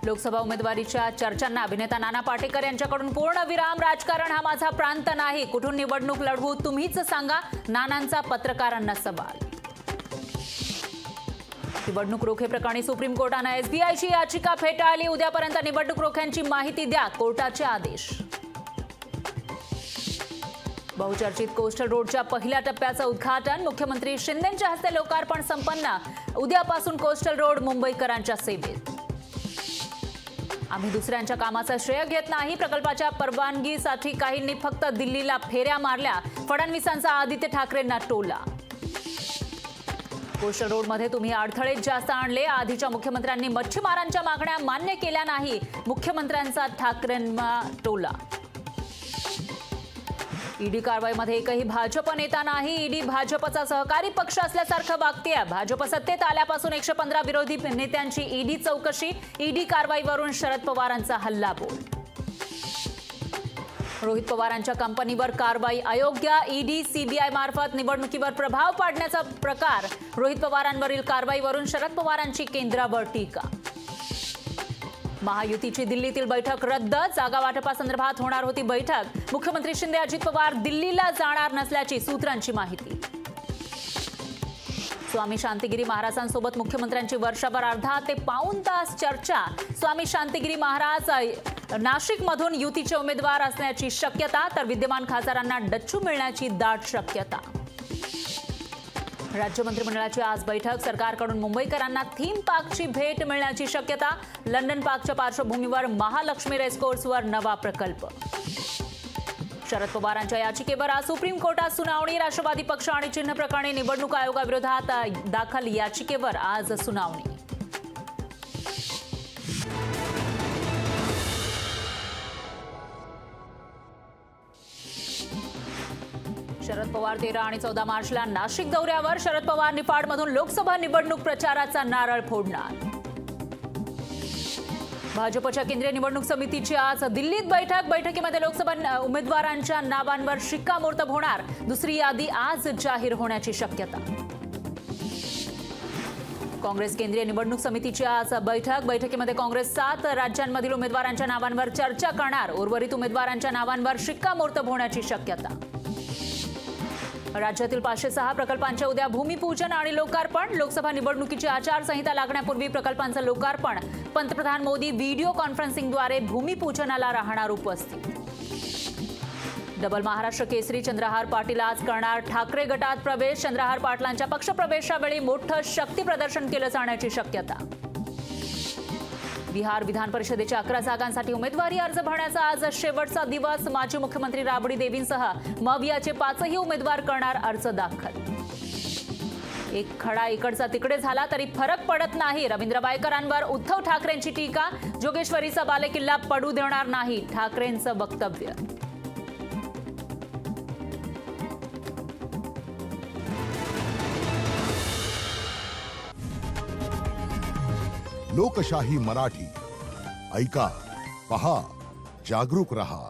लोकसभा उमेदवारीच्या चर्चांना अभिनेता नाना पाटेकर यांच्याकडून पूर्णविराम। राजकारण हा माझा प्रांत नाही, कुठून निवडणूक लढवू तुम्हीच सांगा, नानांचा पत्रकारांना सवाल। निवडणूक रोखे प्रकरणी सुप्रीम कोर्टाने एसबीआयची याचिका फेटाळली। उद्यापर्यंत निवडणूक रोख्यांची माहिती द्या, कोर्टाचे आदेश। बहुचर्चित कोस्टल रोडच्या पहिल्या टप्प्याचं उद्घाटन, मुख्यमंत्री शिंदेंच्या हस्ते लोकार्पण संपन्न। उद्यापासून कोस्टल रोड मुंबईकरांच्या सेवेत। आम्ही दुसऱ्यांच्या कामाचं श्रेय घेत नाही, प्रकल्पाच्या परवानगीसाठी काहींनी फक्त दिल्लीला फेऱ्या मारल्या। फडणवीसांचा आदित्य ठाकरेंना टोला। कोस्टल रोडमध्ये तुम्ही अडथळेच जास्त आणले, आधीच्या मुख्यमंत्र्यांनी मच्छीमारांच्या मागण्या मान्य केल्या नाही, मुख्यमंत्र्यांचा ठाकरेंना टोला। ईडी कारवाईमध्ये एकही भाजप नेता नाही, ईडी भाजपचा सहकारी पक्ष असल्यासारखं वागतेय। भाजप सत्तेत आल्यापासून 115 विरोधी नेत्यांची ईडी चौकशी, ईडी कारवाईवरून शरद पवारांचा हल्लाबोल। रोहित पवारांच्या कंपनीवर कारवाई अयोग्य, ईडी सीबीआय मार्फत निवडणुकीवर प्रभाव पाडण्याचा प्रकार। रोहित पवारांवरील कारवाईवरून शरद पवारांची केंद्रावर टीका। महायुतीची दिल्लीतील बैठक रद्द, जागा वाटपासंदर्भात होणार होती बैठक। मुख्यमंत्री शिंदे अजित पवार दिल्लीला जाणार नसल्याची सूत्रांची माहिती। स्वामी शांतिगिरी महाराजांसोबत मुख्यमंत्र्यांची वर्षभर अर्धा ते पाऊण तास चर्चा। स्वामी शांतिगिरी महाराज नाशिकमधून युतीचे उमेदवार असण्याची शक्यता, तर विद्यमान खासदारांना डच्चू मिळण्याची दाट शक्यता। राज्य मंत्रिमंडळाची आज बैठक, सरकारकडून मुंबईकरांना थीम पार्कची भेट मिळण्याची शक्यता। लंडन पार्कच्या पार्श्वभूमीवर महालक्ष्मी रेसकोर्सवर नवा प्रकल्प। शरद पवारांच्या याचिकेवर आज सुप्रीम कोर्टात सुनावणी। राष्ट्रवादी पक्ष आणि चिन्ह प्रकरणी निवडणूक आयोगाविरोधात दाखल याचिकेवर आज सुनावणी। शरद पवार 13 आणि 14 मार्चला नाशिक दौऱ्यावर। शरद पवार निफाडमधून लोकसभा निवडणूक प्रचाराचा नारळ फोडणार। भाजपच्या केंद्रीय निवडणूक समितीची आज दिल्लीत बैठक, बैठकीमध्ये लोकसभा उमेदवारांच्या नावांवर शिक्कामोर्तब होणार। दुसरी यादी आज जाहीर होण्याची शक्यता। काँग्रेस केंद्रीय निवडणूक समितीची आज बैठक, बैठकीमध्ये काँग्रेस 7 राज्यांमधील उमेदवारांच्या नावांवर चर्चा करणार। उर्वरित उमेदवारांच्या नावांवर शिक्कामोर्तब होण्याची शक्यता। राज्यातील 506 प्रकल्पांचे उद्या भूमिपूजन आणि लोकार्पण। लोकसभा निवडणुकीची आचारसंहिता लागण्यापूर्वी प्रकल्पांचं लोकार्पण। पंतप्रधान मोदी व्हिडिओ कॉन्फरन्सिंगद्वारे भूमिपूजनाला राहणार उपस्थित। डबल महाराष्ट्र केसरी चंद्रहार पाटील आज करणार ठाकरे गटात प्रवेश। चंद्रहार पाटलांच्या पक्षप्रवेशावेळी मोठं शक्ती प्रदर्शन केलं जाण्याची शक्यता। बिहार विधान परिषदेच्या 11 जागांसाठी उमेदवारी अर्ज भरण्याचा आज शेवटचा दिवस। माजी मुख्यमंत्री राबडी देवींसह मवियाचे 5ही उमेदवार करणार अर्ज दाखल। एक खडा इकडचा तिकडे झाला तरी फरक पडत नाही, रवींद्र वायकरांवर उद्धव ठाकरेंची टीका। जोगेश्वरीचा बालेकिल्ला पडू देणार नाही, ठाकरेंचं वक्तव्य। लोकशाही मराठी ऐका, पहा, जागरूक रहा।